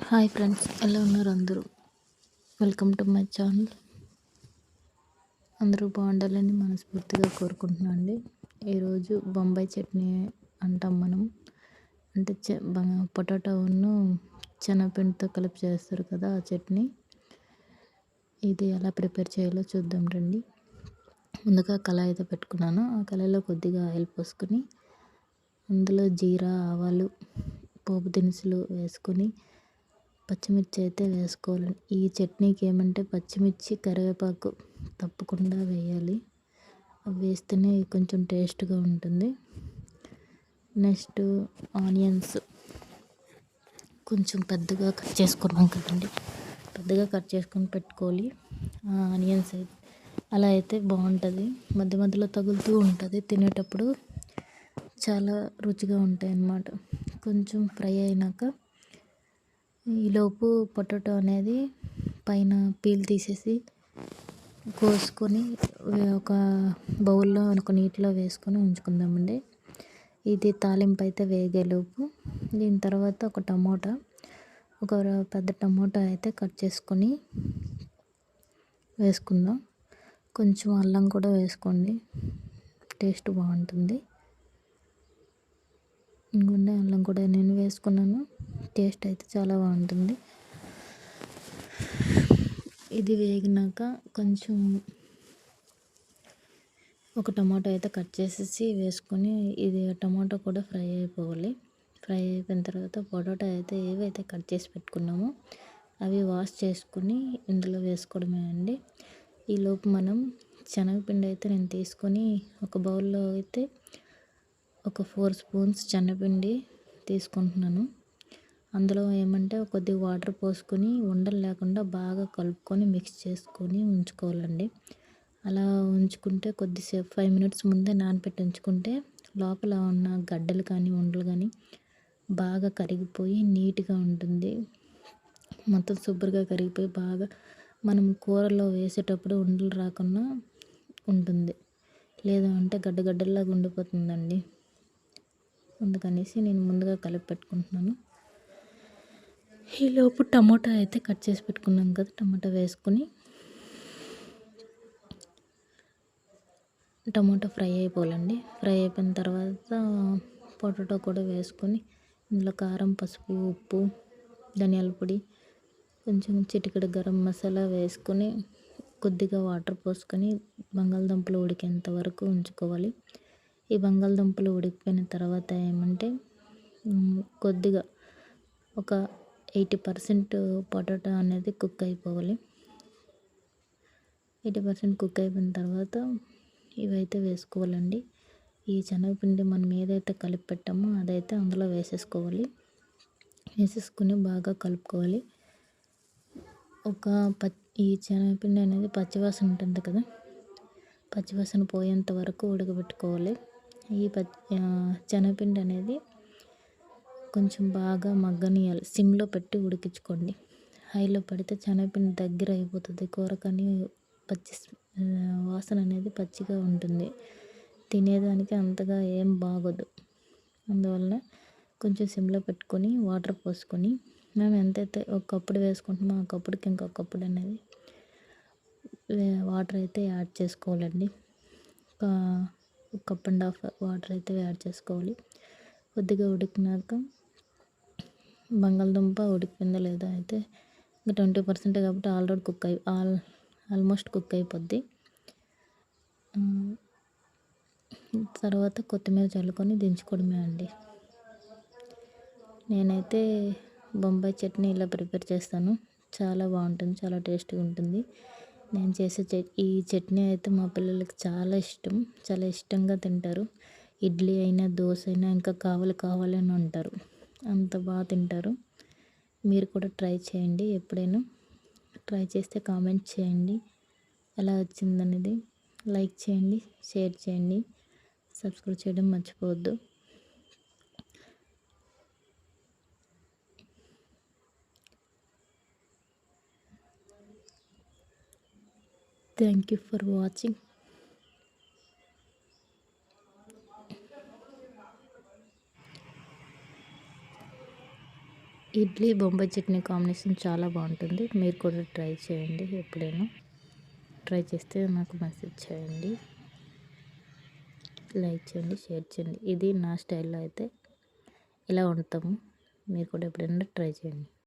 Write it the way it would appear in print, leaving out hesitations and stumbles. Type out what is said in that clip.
Hi friends, ఎలా ఉన్నారు అందరూ? Welcome to my channel. అందరూ బాగుండాలని మనస్ఫూర్తిగా కోరుకుంటున్నాను అండి. ఈరోజు బొంబాయి చట్నీ అంటాం మనం. అంటే పొటాటోను శనగపిండితో కలిపి చేస్తారు కదా, ఆ చట్నీ. ఇది ఎలా ప్రిపేర్ చేయాలో చూద్దాం రండి. ముందుగా కళాయి అయితే పెట్టుకున్నాను. ఆ కళాయిలో కొద్దిగా ఆయిల్ పోసుకొని అందులో జీరా, ఆవాలు, పోపు దినుసులు వేసుకొని పచ్చిమిర్చి అయితే వేసుకోవాలి. ఈ చట్నీకి ఏమంటే పచ్చిమిర్చి, కరివేపాకు తప్పకుండా వేయాలి. అవి వేస్తేనే కొంచెం టేస్ట్గా ఉంటుంది. నెక్స్ట్ ఆనియన్స్ కొంచెం పెద్దగా కట్ చేసుకున్నాం కదండి, పెద్దగా కట్ చేసుకొని పెట్టుకోవాలి. ఆనియన్స్ అలా అయితే బాగుంటుంది. మధ్య మధ్యలో తగులుతూ ఉంటుంది, తినేటప్పుడు చాలా రుచిగా ఉంటాయి అన్నమాట. కొంచెం ఫ్రై అయినాక ఈలోపు పొటాటో అనేది పైన పీల్ తీసేసి కోసుకొని ఒక బౌల్లో ఒక నీటిలో వేసుకొని ఉంచుకుందామండి. ఇది తాలింపు అయితే వేగేలోపు దీని తర్వాత ఒక పెద్ద టమోటా అయితే కట్ చేసుకొని వేసుకుందాం. కొంచెం అల్లం కూడా వేసుకోండి, టేస్ట్ బాగుంటుంది. ఇంకొంచెం అల్లం కూడా నేను వేసుకున్నాను, టేస్ట్ అయితే చాలా బాగుంటుంది. ఇది వేగినాక కొంచెం ఒక టమాటో అయితే కట్ చేసేసి వేసుకొని ఇది టమాటో కూడా ఫ్రై అయిపోవాలి. ఫ్రై అయిపోయిన తర్వాత పొటాటో అయితే ఏవైతే కట్ చేసి పెట్టుకున్నామో అవి వాష్ చేసుకుని ఇందులో వేసుకోవడమే అండి. ఈలోపు మనం శనగపిండి అయితే నేను తీసుకొని ఒక బౌల్లో అయితే ఒక 4 స్పూన్స్ శనగపిండి తీసుకుంటున్నాను. అందులో ఏమంటే కొద్దిగా వాటర్ పోసుకొని ఉండలు లేకుండా బాగా కలుపుకొని మిక్స్ చేసుకొని ఉంచుకోవాలండి. అలా ఉంచుకుంటే కొద్దిసేపు 5 మినిట్స్ ముందే నానబెట్టి ఉంచుకుంటే లోపల ఉన్న గడ్డలు కానీ ఉండలు కానీ బాగా కరిగిపోయి నీట్గా ఉంటుంది. మొత్తం శుభ్రంగా కరిగిపోయి బాగా మనం కూరలో వేసేటప్పుడు ఉండలు రాకుండా ఉంటుంది. లేదా అంటే గడ్డలాగా ఉండిపోతుందండి. అందుకనేసి నేను ముందుగా కలిపి పెట్టుకుంటున్నాను. ఈలోపు టమోటా అయితే కట్ చేసి పెట్టుకున్నాం కదా, టమాటా వేసుకొని టమాటా ఫ్రై అయిపోవాలండి. ఫ్రై అయిపోయిన తర్వాత పొటాటో కూడా వేసుకొని ఇందులో కారం, పసుపు, ఉప్పు, ధనియాల పొడి, కొంచెం చిటికెడు గరం మసాలా వేసుకొని కొద్దిగా వాటర్ పోసుకొని బంగాళదుంపలు ఉడికేంత వరకు ఉంచుకోవాలి. ఈ బంగాళదుంపలు ఉడికిపోయిన తర్వాత ఏమంటే కొద్దిగా ఒక 80% పొటాటో అనేది కుక్ అయిపోవాలి. 80% కుక్ అయిపోయిన తర్వాత ఇవైతే వేసుకోవాలండి. ఈ శనగపిండి మనం ఏదైతే కలిపి పెట్టామో అదైతే అందులో వేసేసుకోవాలి. వేసేసుకుని బాగా కలుపుకోవాలి. ఈ శనగపిండి అనేది పచ్చివాసన ఉంటుంది కదా, పచ్చివాసన పోయేంత వరకు ఉడకబెట్టుకోవాలి. ఈ శనగపిండి అనేది కొంచెం బాగా మగ్గనియాలి. సిమ్లో పెట్టి ఉడికించుకోండి. హైలో పెడితే శనగపిండి దగ్గర అయిపోతుంది కూర, కానీ వాసన అనేది పచ్చిగా ఉంటుంది, తినేదానికి అంతగా ఏం బాగోదు. అందువల్ల కొంచెం సిమ్లో పెట్టుకొని వాటర్ పోసుకొని మేము ఎంతైతే ఒక కప్పుడు వేసుకుంటున్నామో ఆ కప్పుడుకి ఇంకొక కప్పుడు అనేది వాటర్ అయితే యాడ్ చేసుకోవాలండి. ఒక కప్ అండ్ హాఫ్ వాటర్ అయితే యాడ్ చేసుకోవాలి. కొద్దిగా ఉడికినాక బంగాళదుంప ఉడికిపోయిందో లేదో అయితే ఇంకా 20% కాబట్టి ఆల్రెడీ ఆల్మోస్ట్ కుక్ అయిపోద్ది. తర్వాత కొత్తిమీర చల్లుకొని దించుకోవడమే అండి. నేనైతే బొంబాయి చట్నీ ఇలా ప్రిపేర్ చేస్తాను. చాలా బాగుంటుంది, చాలా టేస్ట్గా ఉంటుంది. నేను చేసే ఈ చట్నీ అయితే మా పిల్లలకి చాలా ఇష్టం, చాలా ఇష్టంగా తింటారు. ఇడ్లీ అయినా, దోశ అయినా ఇంకా కావాలి అని అంటారు. అంత బాగా తింటారు. మీరు కూడా ట్రై చేయండి. ఎప్పుడైనా ట్రై చేస్తే కామెంట్ చేయండి ఎలా వచ్చిందనేది. లైక్ చేయండి, షేర్ చేయండి, సబ్స్క్రైబ్ చేయడం మర్చిపోవద్దు. Thank you for watching. Idli Bombay chutney combination చాలా బాగుంటుంది. మీరు కూడా ట్రై చేయండి ఎప్పుడైనా. ట్రై చేస్తే నాకు మెసేజ్ చేయండి, లైక్ చేయండి, షేర్ చేయండి. ఇది నా స్టైల్లో అయితే ఇలా వండుతాము. మీరు కూడా ఎప్పుడైనా ట్రై చేయండి.